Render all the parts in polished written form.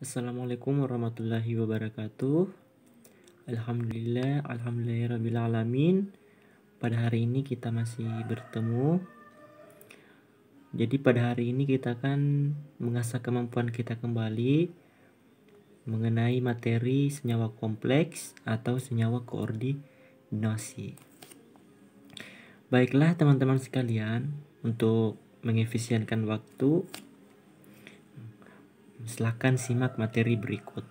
Assalamualaikum warahmatullahi wabarakatuh. Alhamdulillahirrabbilalamin. Pada hari ini kita masih bertemu. Jadi pada hari ini kita akan mengasah kemampuan kita kembali mengenai materi senyawa kompleks atau senyawa koordinasi. Baiklah teman-teman sekalian, untuk mengefisienkan waktu, silakan simak materi berikut.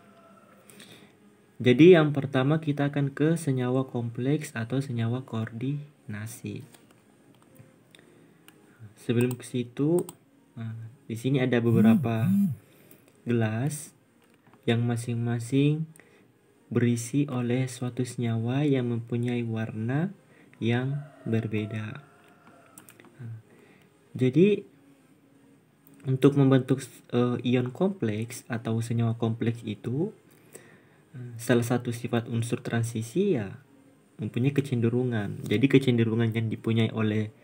Jadi yang pertama kita akan ke senyawa kompleks atau senyawa koordinasi. Sebelum ke situ, di sini ada beberapa gelas yang masing-masing berisi oleh suatu senyawa yang mempunyai warna yang berbeda. Jadi untuk membentuk ion kompleks atau senyawa kompleks itu, salah satu sifat unsur transisi ya mempunyai kecenderungan. Jadi kecenderungan yang dipunyai oleh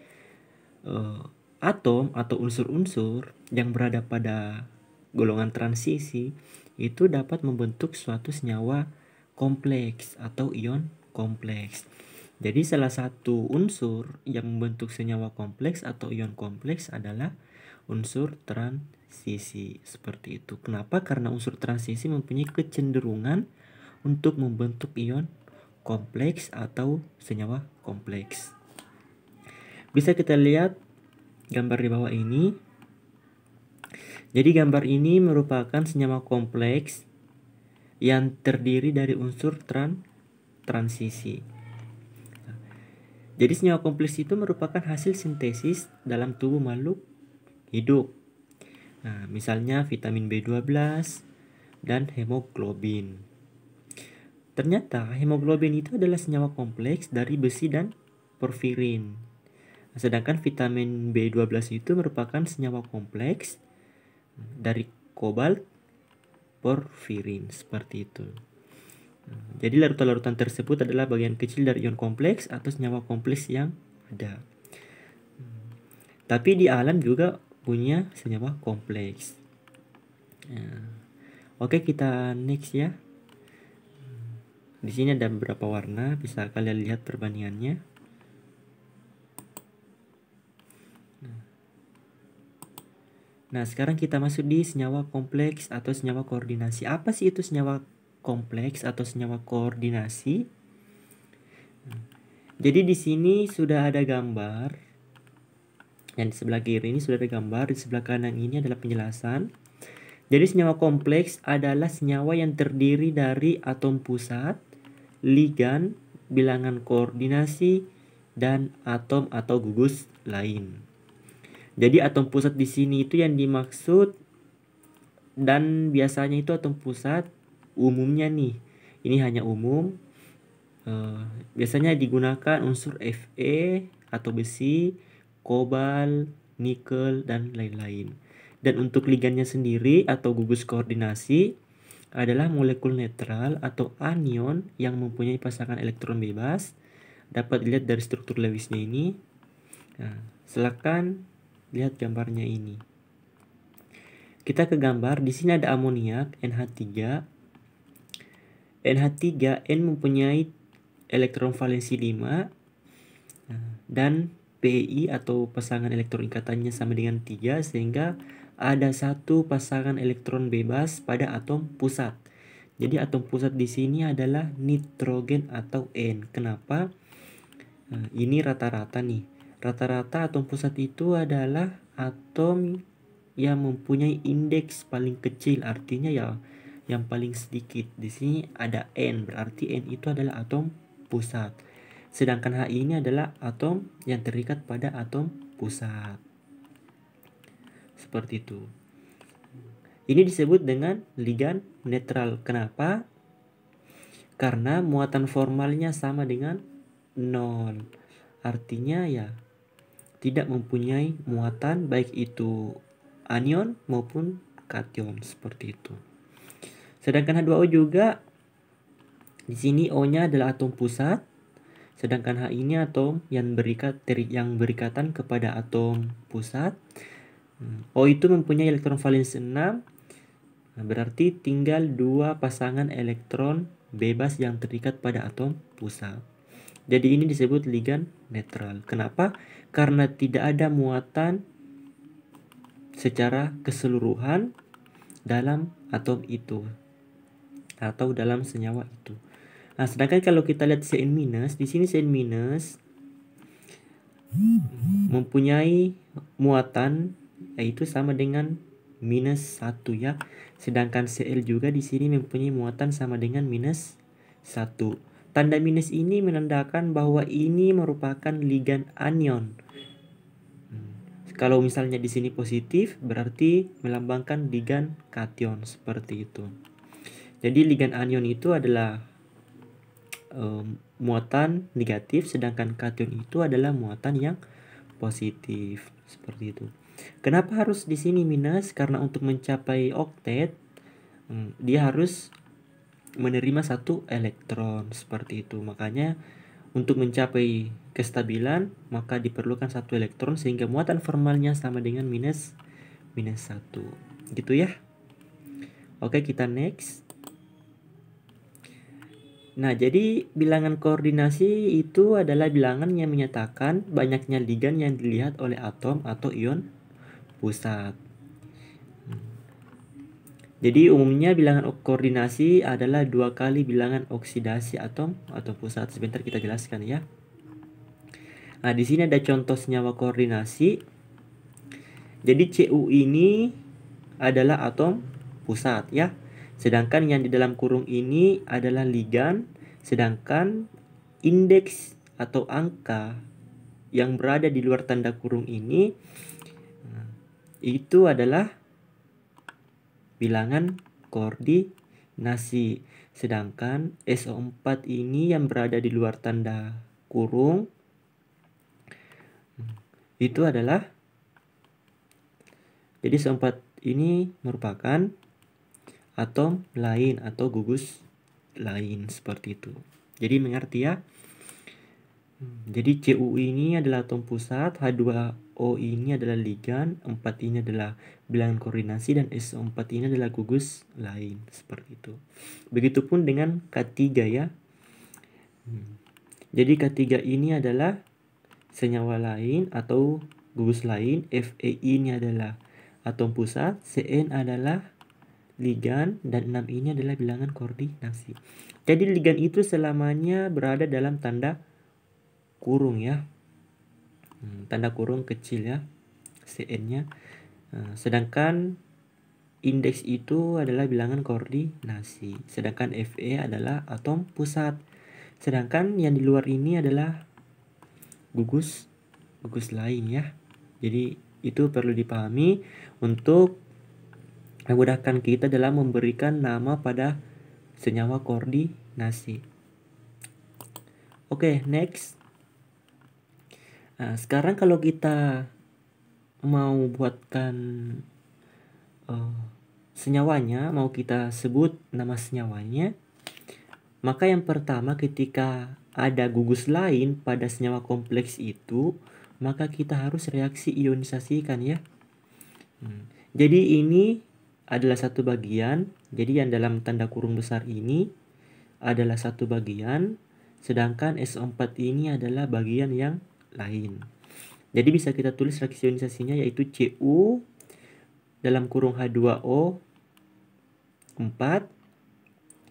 atom atau unsur-unsur yang berada pada golongan transisi itu dapat membentuk suatu senyawa kompleks atau ion kompleks. Jadi salah satu unsur yang membentuk senyawa kompleks atau ion kompleks adalah unsur transisi. Seperti itu. Kenapa? Karena unsur transisi mempunyai kecenderungan untuk membentuk ion kompleks atau senyawa kompleks. Bisa kita lihat gambar di bawah ini. Jadi gambar ini merupakan senyawa kompleks yang terdiri dari unsur transisi. Jadi senyawa kompleks itu merupakan hasil sintesis dalam tubuh makhluk hidup. Misalnya vitamin B12 dan hemoglobin. Ternyata hemoglobin itu adalah senyawa kompleks dari besi dan porfirin. Sedangkan vitamin B12 itu merupakan senyawa kompleks dari kobalt, porfirin, seperti itu. Jadi larutan-larutan tersebut adalah bagian kecil dari ion kompleks atau senyawa kompleks yang ada. Tapi di alam juga punya senyawa kompleks. Oke, kita next ya. Di sini ada beberapa warna, bisa kalian lihat perbandingannya. Nah, sekarang kita masuk di senyawa kompleks atau senyawa koordinasi. Apa sih itu senyawa kompleks atau senyawa koordinasi? Jadi di sini sudah ada gambar. Yang di sebelah kiri ini sudah ada gambar, di sebelah kanan ini adalah penjelasan. Jadi senyawa kompleks adalah senyawa yang terdiri dari atom pusat, ligan, bilangan koordinasi, dan atom atau gugus lain. Jadi atom pusat di sini itu yang dimaksud, dan biasanya itu atom pusat umumnya nih. Ini hanya umum. Biasanya digunakan unsur Fe atau besi, kobalt, nikel, dan lain-lain. Dan untuk ligannya sendiri atau gugus koordinasi adalah molekul netral atau anion yang mempunyai pasangan elektron bebas. Dapat dilihat dari struktur Lewisnya ini. Silakan lihat gambarnya ini. Kita ke gambar. Di sini ada amoniak NH3. NH3N mempunyai elektron valensi 5 dan Pi atau pasangan elektron ikatannya sama dengan 3, sehingga ada satu pasangan elektron bebas pada atom pusat. Jadi atom pusat di sini adalah nitrogen atau N. Kenapa? Ini rata-rata nih. Rata-rata atom pusat itu adalah atom yang mempunyai indeks paling kecil, artinya ya yang paling sedikit. Di sini ada N, berarti N itu adalah atom pusat. Sedangkan H ini adalah atom yang terikat pada atom pusat. Seperti itu. Ini disebut dengan ligan netral. Kenapa? Karena muatan formalnya sama dengan 0. Artinya ya tidak mempunyai muatan baik itu anion maupun kation, seperti itu. Sedangkan H2O juga di sini O-nya adalah atom pusat, sedangkan H ini atom yang berikatan kepada atom pusat. O itu mempunyai elektron valensi 6, Nah, berarti tinggal dua pasangan elektron bebas yang terikat pada atom pusat. Jadi ini disebut ligan netral. Kenapa? Karena tidak ada muatan secara keseluruhan dalam atom itu atau dalam senyawa itu. Nah, sedangkan kalau kita lihat Cn-, di sini Cn- mempunyai muatan yaitu sama dengan -1 ya. Sedangkan Cl juga di sini mempunyai muatan sama dengan -1. Tanda minus ini menandakan bahwa ini merupakan ligan anion. Kalau misalnya di sini positif, berarti melambangkan ligan kation seperti itu. Jadi ligan anion itu adalah muatan negatif, sedangkan kation itu adalah muatan yang positif seperti itu. Kenapa harus di sini minus? Karena untuk mencapai oktet dia harus menerima satu elektron seperti itu. Makanya untuk mencapai kestabilan maka diperlukan satu elektron sehingga muatan formalnya sama dengan -1. Gitu ya. Oke, kita next. Nah, jadi bilangan koordinasi itu adalah bilangan yang menyatakan banyaknya ligan yang dilihat oleh atom atau ion pusat. Jadi umumnya bilangan koordinasi adalah 2 kali bilangan oksidasi atom atau pusat. Sebentar kita jelaskan ya. Nah, di sini ada contoh senyawa koordinasi. Jadi Cu ini adalah atom pusat ya. Sedangkan yang di dalam kurung ini adalah ligan, sedangkan indeks atau angka yang berada di luar tanda kurung ini itu adalah bilangan koordinasi. Sedangkan SO4 ini yang berada di luar tanda kurung itu adalah, jadi SO4 ini merupakan atom lain atau gugus lain seperti itu. Jadi mengerti ya. Jadi Cu ini adalah atom pusat, H2O ini adalah ligan, 4 ini adalah bilangan koordinasi, dan SO4 ini adalah gugus lain seperti itu. Begitupun dengan K3 ya. Jadi K3 ini adalah senyawa lain atau gugus lain, Fe ini adalah atom pusat, Cn adalah ligan, dan 6 ini adalah bilangan koordinasi. Jadi ligan itu selamanya berada dalam tanda kurung ya. Tanda kurung kecil ya, Cn-nya. Sedangkan indeks itu adalah bilangan koordinasi. Sedangkan Fe adalah atom pusat. Sedangkan yang di luar ini adalah gugus lain ya. Jadi itu perlu dipahami untuk memudahkan kita dalam memberikan nama pada senyawa koordinasi. Oke, next. Nah, sekarang kalau kita mau buatkan senyawanya, mau kita sebut nama senyawanya, maka yang pertama ketika ada gugus lain pada senyawa kompleks itu, maka kita harus reaksi ionisasikan ya. Jadi ini adalah satu bagian. Jadi yang dalam tanda kurung besar ini adalah satu bagian, sedangkan SO4 ini adalah bagian yang lain. Jadi bisa kita tulis reaksi ionisasinya yaitu Cu dalam kurung H2O 4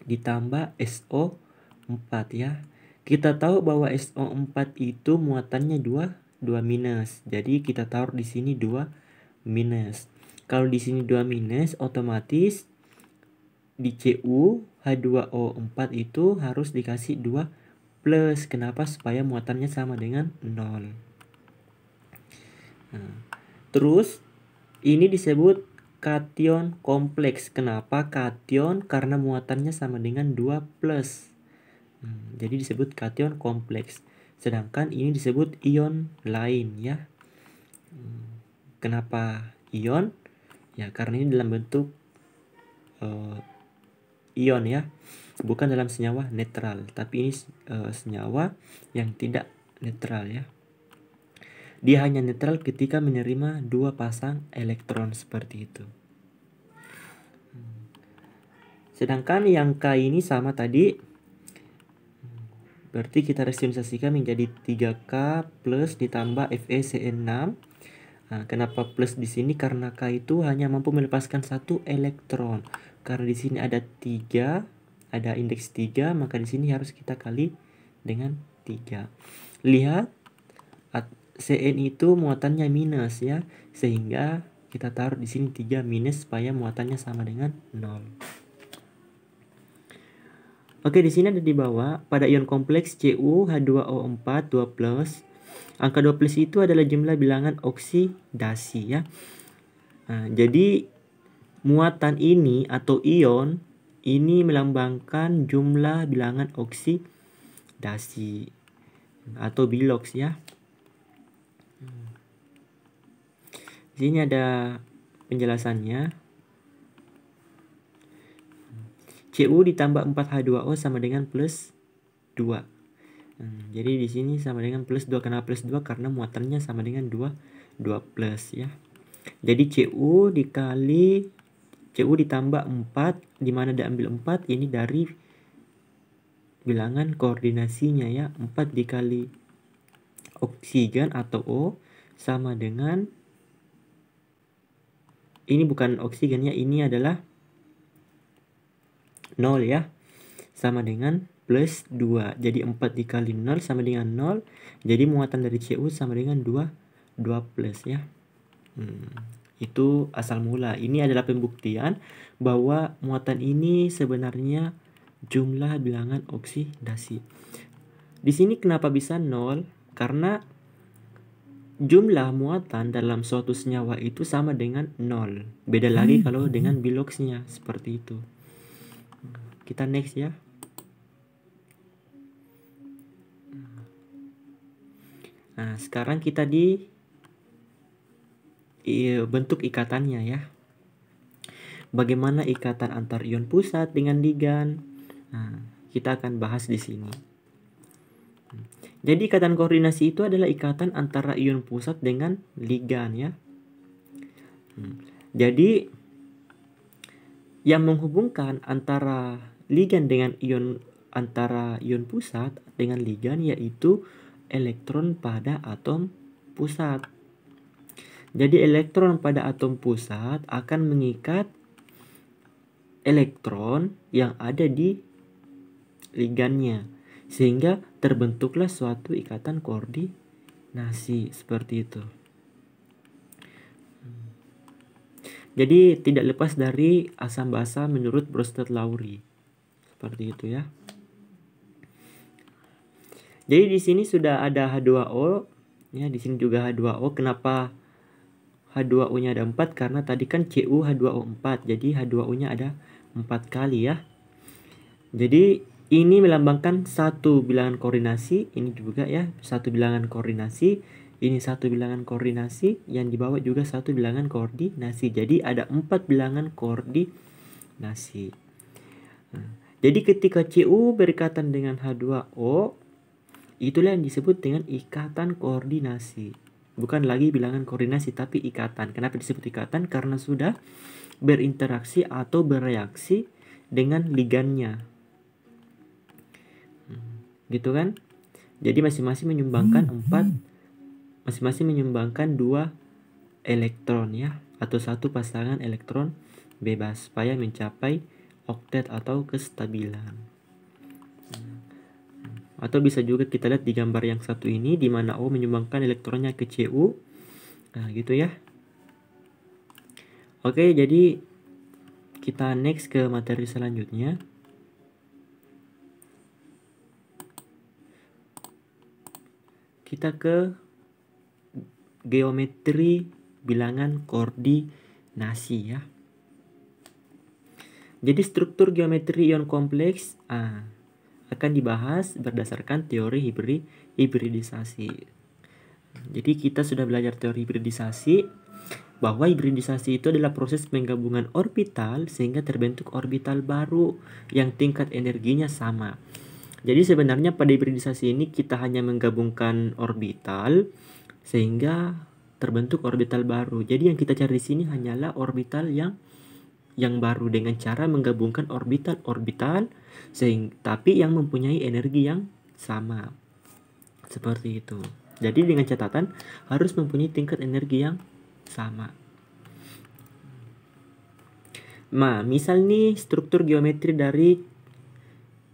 ditambah SO4 ya. Kita tahu bahwa SO4 itu muatannya 2 minus. Jadi kita taruh di sini 2 minus. Kalau di sini 2 minus, otomatis di Cu H2O4 itu harus dikasih 2 plus. Kenapa? Supaya muatannya sama dengan 0. Terus ini disebut kation kompleks. Kenapa kation? Karena muatannya sama dengan 2 plus. Jadi disebut kation kompleks. Sedangkan ini disebut ion lain ya. Kenapa ion? Ya karena ini dalam bentuk ion ya, bukan dalam senyawa netral, tapi ini senyawa yang tidak netral ya. Dia hanya netral ketika menerima 2 pasang elektron seperti itu. Sedangkan yang K ini sama tadi. Berarti kita rasionalisasikan menjadi 3K plus ditambah FeCN6. Nah, kenapa plus di sini? Karena K itu hanya mampu melepaskan satu elektron. Karena di sini ada 3, ada indeks 3, maka di sini harus kita kali dengan 3. Lihat, Cn itu muatannya minus ya, sehingga kita taruh di sini 3 minus supaya muatannya sama dengan 0. Oke, di sini ada di bawah, pada ion kompleks CuH2O4 2+, angka 2+ itu adalah jumlah bilangan oksidasi ya. Nah, jadi muatan ini atau ion ini melambangkan jumlah bilangan oksidasi atau bilox ya. Di sini ada penjelasannya. Cu ditambah 4H2O sama dengan plus 2. Jadi di sini sama dengan plus 2. Kenapa plus 2? Karena muatannya sama dengan 2 plus ya. Jadi Cu dikali Cu ditambah 4, dimana diambil 4 ini dari bilangan koordinasinya ya. 4 dikali oksigen atau O sama dengan, ini bukan oksigen ya, ini adalah 0 ya, sama dengan plus 2. Jadi 4 dikali 0 sama dengan 0. Jadi muatan dari Cu sama dengan 2 plus ya. Itu asal mula. Ini adalah pembuktian bahwa muatan ini sebenarnya jumlah bilangan oksidasi. Di sini kenapa bisa 0? Karena jumlah muatan dalam suatu senyawa itu sama dengan 0. Beda lagi kalau dengan biloxnya, seperti itu. Kita next ya. Nah, sekarang kita di bentuk ikatannya ya. Bagaimana ikatan antar ion pusat dengan ligan? Nah, kita akan bahas di sini. Jadi ikatan koordinasi itu adalah ikatan antara ion pusat dengan ligan ya. Jadi yang menghubungkan antara ligan dengan antara ion pusat dengan ligan yaitu elektron pada atom pusat. Jadi elektron pada atom pusat akan mengikat elektron yang ada di ligannya, sehingga terbentuklah suatu ikatan koordinasi seperti itu. Jadi tidak lepas dari asam basa menurut Bronsted-Lowry. Seperti itu ya. Jadi di sini sudah ada H2O ya, di sini juga H2O. Kenapa H2O-nya ada 4? Karena tadi kan CuH2O4. Jadi H2O-nya ada 4 kali ya. Jadi ini melambangkan satu bilangan koordinasi, ini juga ya, satu bilangan koordinasi, ini satu bilangan koordinasi, yang di bawah juga satu bilangan koordinasi. Jadi ada 4 bilangan koordinasi. Jadi ketika Cu berikatan dengan H2O, itulah yang disebut dengan ikatan koordinasi. Bukan lagi bilangan koordinasi, tapi ikatan. Kenapa disebut ikatan? Karena sudah berinteraksi atau bereaksi dengan ligannya. Gitu kan? Jadi masing-masing menyumbangkan 2 elektron ya, atau satu pasangan elektron bebas supaya mencapai oktet atau kestabilan. Atau bisa juga kita lihat di gambar yang satu ini, di mana O menyumbangkan elektronnya ke Cu. Nah, gitu ya. Oke, jadi kita next ke materi selanjutnya. Kita ke geometri bilangan koordinasi ya. Jadi struktur geometri ion kompleks akan dibahas berdasarkan teori hibridisasi. Jadi kita sudah belajar teori hibridisasi, bahwa hibridisasi itu adalah proses penggabungan orbital sehingga terbentuk orbital baru yang tingkat energinya sama. Jadi sebenarnya pada hibridisasi ini kita hanya menggabungkan orbital sehingga terbentuk orbital baru. Jadi yang kita cari di sini hanyalah orbital yang yang baru dengan cara menggabungkan orbital-orbital tapi yang mempunyai energi yang sama. Seperti itu. Jadi dengan catatan harus mempunyai tingkat energi yang sama. Nah, misal nih struktur geometri dari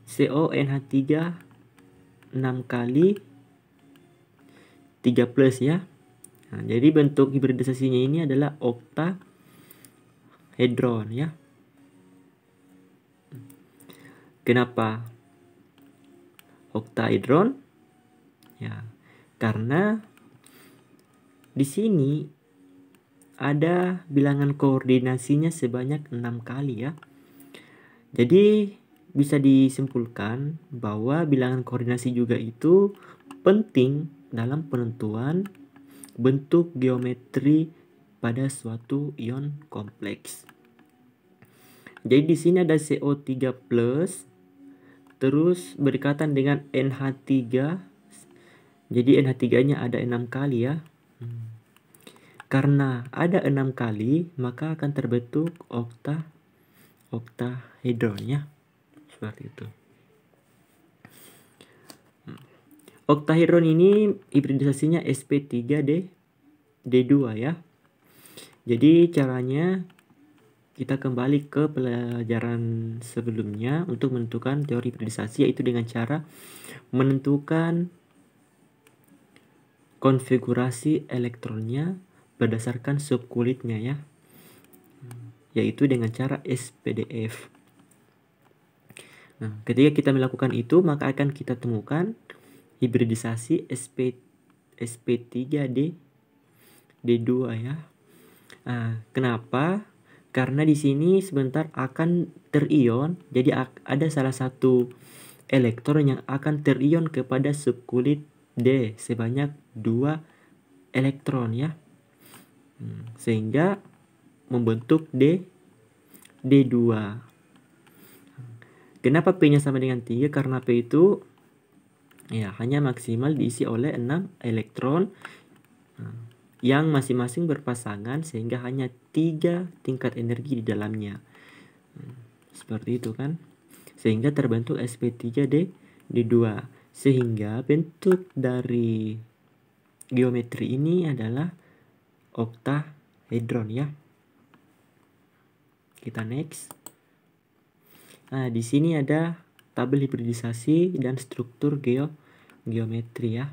CONH3 6 kali 3 plus ya. Nah, jadi bentuk hibridisasinya ini adalah oktahedron ya. Kenapa oktahedron? Ya, karena di sini ada bilangan koordinasinya sebanyak 6 kali ya. Jadi bisa disimpulkan bahwa bilangan koordinasi juga itu penting dalam penentuan bentuk geometri pada suatu ion kompleks. Jadi di sini ada CO3+, terus berdekatan dengan NH3. Jadi NH3-nya ada 6 kali ya. Karena ada 6 kali, maka akan terbentuk oktahedron ya. Seperti itu. Oktahedron ini hibridisasinya sp3d2 ya. Jadi caranya kita kembali ke pelajaran sebelumnya untuk menentukan teori hibridisasi, yaitu dengan cara menentukan konfigurasi elektronnya berdasarkan subkulitnya ya, yaitu dengan cara SPDF. Nah, ketika kita melakukan itu, maka akan kita temukan hibridisasi sp3d2 ya. Nah, kenapa? Karena di sini sebentar akan terion, jadi ada salah satu elektron yang akan terion kepada subkulit D sebanyak 2 elektron ya. Sehingga membentuk D2. Kenapa P-nya sama dengan 3? Karena P itu ya hanya maksimal diisi oleh 6 elektron yang masing-masing berpasangan, sehingga hanya 3 tingkat energi di dalamnya. Seperti itu kan. Sehingga terbentuk sp3d2. Sehingga bentuk dari geometri ini adalah oktahedron ya. Kita next. Nah, di sini ada tabel hibridisasi dan struktur geometri ya.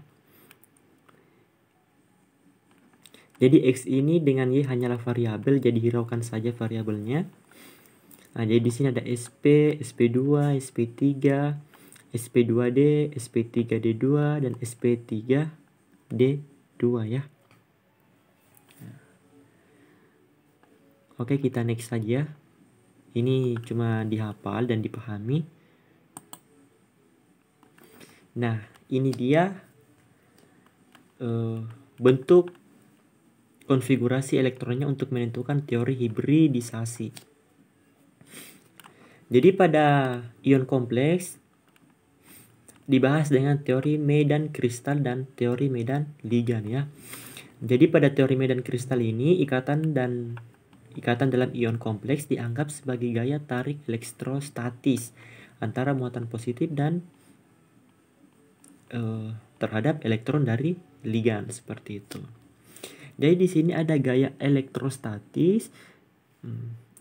Jadi X ini dengan Y hanyalah variabel, jadi hiraukan saja variabelnya. Nah, jadi di sini ada SP, SP2, SP3, SP2D, SP3D2 dan SP3D2 ya. Oke, kita next saja. Ini cuma dihafal dan dipahami. Nah, ini dia bentuk konfigurasi elektronnya untuk menentukan teori hibridisasi. Jadi pada ion kompleks dibahas dengan teori medan kristal dan teori medan ligan ya. Jadi pada teori medan kristal ini ikatan dalam ion kompleks dianggap sebagai gaya tarik elektrostatis antara muatan positif dan terhadap elektron dari ligan, seperti itu. Jadi di sini ada gaya elektrostatis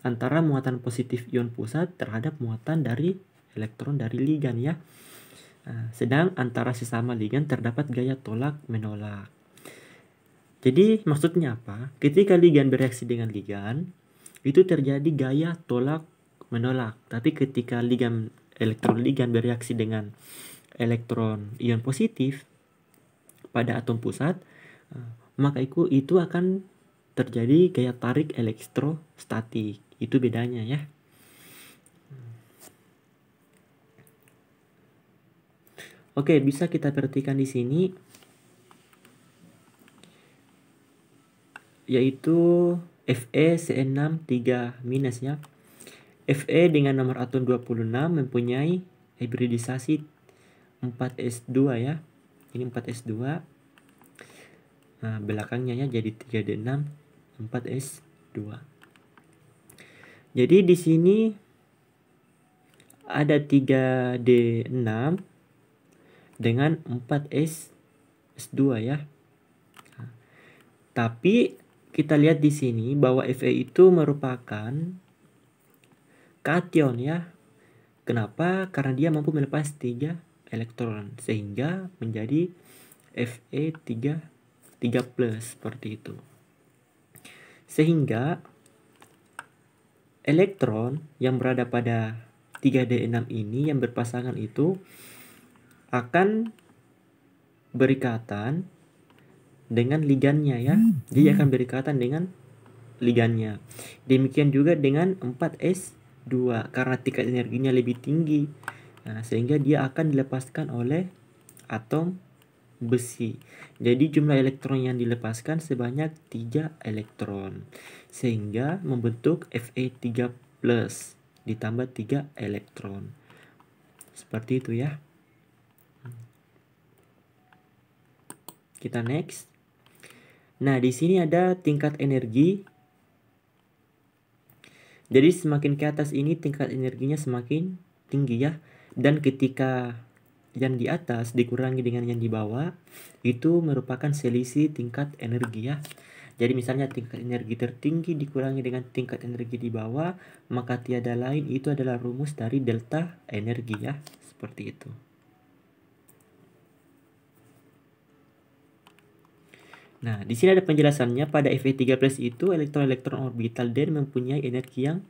antara muatan positif ion pusat terhadap muatan dari elektron dari ligan ya. Sedang antara sesama ligan terdapat gaya tolak menolak. Jadi maksudnya apa? Ketika ligan bereaksi dengan ligan, itu terjadi gaya tolak menolak. Tapi ketika elektron ligan bereaksi dengan elektron ion positif pada atom pusat, maka itu akan terjadi gaya tarik elektrostatik. Itu bedanya ya. Oke, bisa kita perhatikan di sini, yaitu FeCN6 3- ya. Fe dengan nomor atom 26 mempunyai hibridisasi 4s2 ya. Ini 4s2. Nah, belakangnya ya jadi 3d6 4s2. Jadi di sini ada 3D6 dengan 4S2 ya. Tapi kita lihat di sini bahwa Fe itu merupakan kation ya. Kenapa? Karena dia mampu melepas 3 elektron sehingga menjadi Fe3 3+ seperti itu. Sehingga elektron yang berada pada 3D6 ini yang berpasangan itu akan berikatan dengan ligannya ya. Dia akan berikatan dengan ligannya. Demikian juga dengan 4S2 karena tingkat energinya lebih tinggi. Nah, sehingga dia akan dilepaskan oleh atom besi. Jadi jumlah elektron yang dilepaskan sebanyak 3 elektron. Sehingga membentuk Fe3+ ditambah 3 elektron. Seperti itu ya. Kita next. Nah, di sini ada tingkat energi. Jadi semakin ke atas ini tingkat energinya semakin tinggi ya. Dan ketika yang di atas dikurangi dengan yang di bawah, itu merupakan selisih tingkat energi ya. Jadi misalnya tingkat energi tertinggi dikurangi dengan tingkat energi di bawah, maka tiada lain itu adalah rumus dari delta energi ya. Seperti itu. Nah, di sini ada penjelasannya. Pada Fe3+ itu elektron-elektron orbital D mempunyai energi yang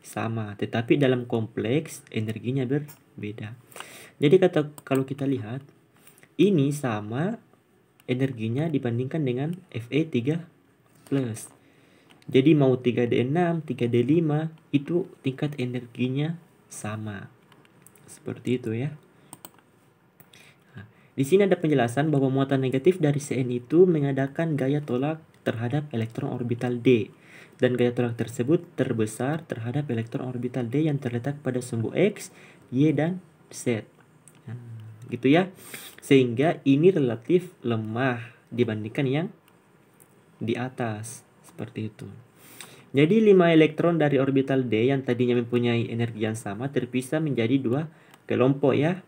sama, tetapi dalam kompleks energinya berbeda. Jadi kalau kita lihat, ini sama energinya dibandingkan dengan Fe3+. Jadi mau 3D6, 3D5 itu tingkat energinya sama. Seperti itu ya. Di sini ada penjelasan bahwa muatan negatif dari Cn itu mengadakan gaya tolak terhadap elektron orbital D. Dan gaya tolak tersebut terbesar terhadap elektron orbital D yang terletak pada sumbu X, Y, dan Z. Nah, gitu ya. Sehingga ini relatif lemah dibandingkan yang di atas. Seperti itu. Jadi 5 elektron dari orbital D yang tadinya mempunyai energi yang sama terpisah menjadi 2 kelompok ya.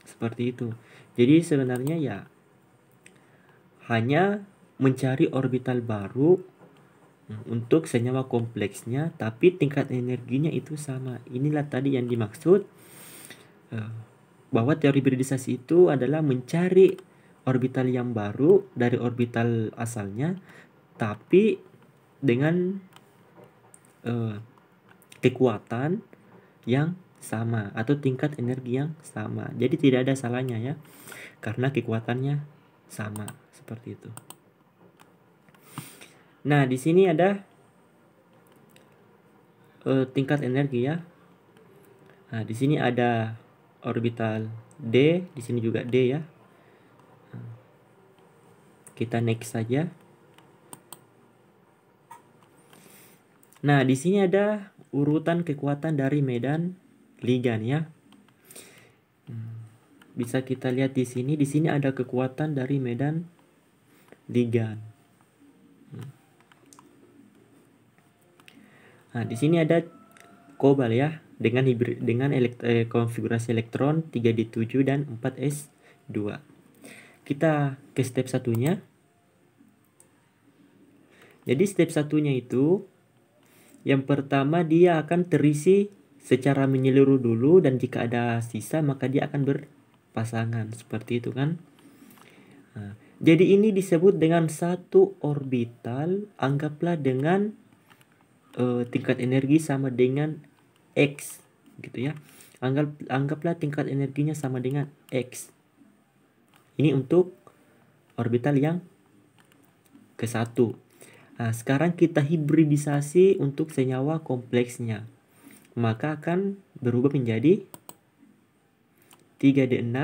Seperti itu. Jadi sebenarnya ya hanya mencari orbital baru untuk senyawa kompleksnya, tapi tingkat energinya itu sama. Inilah tadi yang dimaksud bahwa teori hibridisasi itu adalah mencari orbital yang baru dari orbital asalnya, tapi dengan kekuatan yang sama atau tingkat energi yang sama. Jadi tidak ada salahnya ya, karena kekuatannya sama seperti itu. Nah, di sini ada tingkat energi ya. Nah, di sini ada orbital D, di sini juga D ya. Kita next saja. Nah, di sini ada urutan kekuatan dari medan ligan ya. Bisa kita lihat di sini. Di sini ada kekuatan dari medan ligan. Nah, di sini ada kobal ya dengan konfigurasi elektron 3D7 dan 4S2. Kita ke step satunya. Jadi step satunya itu yang pertama dia akan terisi secara menyeluruh dulu, dan jika ada sisa maka dia akan berpasangan seperti itu kan. Nah, jadi ini disebut dengan satu orbital, anggaplah dengan tingkat energi sama dengan X gitu ya. Anggaplah tingkat energinya sama dengan X. Ini untuk orbital yang ke-1. Nah, sekarang kita hibridisasi untuk senyawa kompleksnya. Maka akan berubah menjadi 3D6.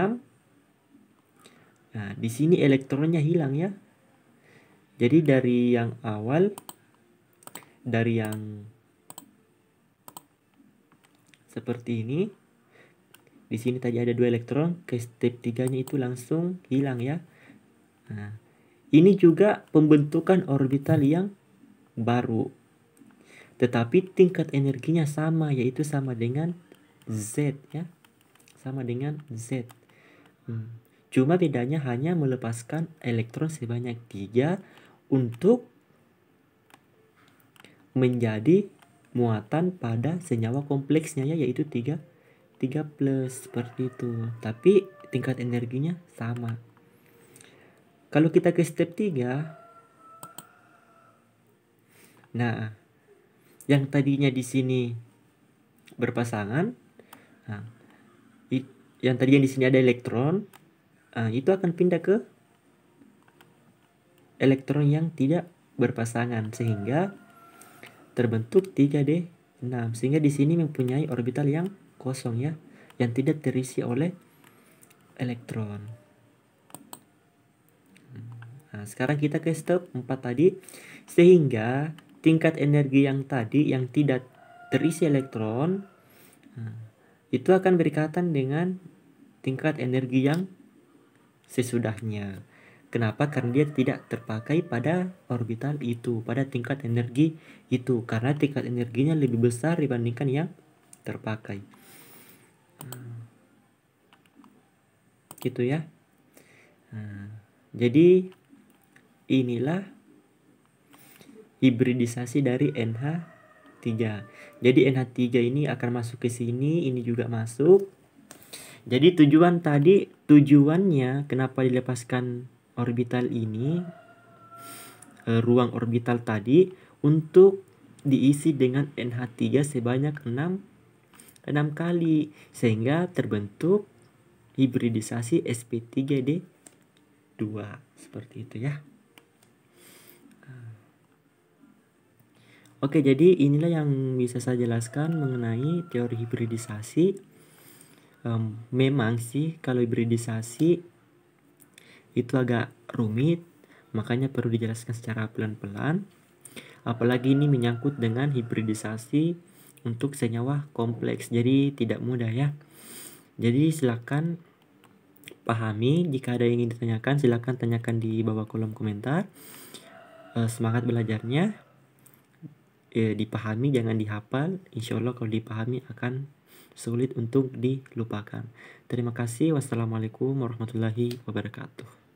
Nah, di sini elektronnya hilang ya. Jadi dari yang awal, dari yang seperti ini, di sini tadi ada 2 elektron, ke step 3-nya itu langsung hilang ya. Nah, ini juga pembentukan orbital yang baru. tetapi tingkat energinya sama, yaitu sama dengan Z ya, sama dengan Z. Cuma bedanya hanya melepaskan elektron sebanyak 3 untuk menjadi muatan pada senyawa kompleksnya ya, yaitu 3 plus seperti itu. Tapi tingkat energinya sama. Kalau kita ke step 3, nah, yang tadinya di sini berpasangan, nah, yang tadinya di sini ada elektron, itu akan pindah ke elektron yang tidak berpasangan sehingga terbentuk 3D6. Sehingga di sini mempunyai orbital yang kosong ya, yang tidak terisi oleh elektron. Nah, sekarang kita ke step 4 tadi. Sehingga tingkat energi yang tadi yang tidak terisi elektron, itu akan berikatan dengan tingkat energi yang sesudahnya. Kenapa? Karena dia tidak terpakai pada orbital itu, pada tingkat energi itu, karena tingkat energinya lebih besar dibandingkan yang terpakai. Gitu ya. Jadi inilah hibridisasi dari NH3. Jadi NH3 ini akan masuk ke sini, ini juga masuk. Jadi tujuannya kenapa dilepaskan orbital ini, ruang orbital tadi, untuk diisi dengan NH3 sebanyak 6 kali sehingga terbentuk hibridisasi sp3d2 seperti itu ya. Oke, jadi inilah yang bisa saya jelaskan mengenai teori hibridisasi. Memang sih kalau hibridisasi itu agak rumit, makanya perlu dijelaskan secara pelan-pelan. Apalagi ini menyangkut dengan hibridisasi untuk senyawa kompleks, jadi tidak mudah ya. Jadi silakan pahami, jika ada yang ingin ditanyakan silakan tanyakan di bawah kolom komentar. Semangat belajarnya, dipahami jangan dihafal. Insya Allah kalau dipahami akan sulit untuk dilupakan. Terima kasih. Wassalamualaikum warahmatullahi wabarakatuh.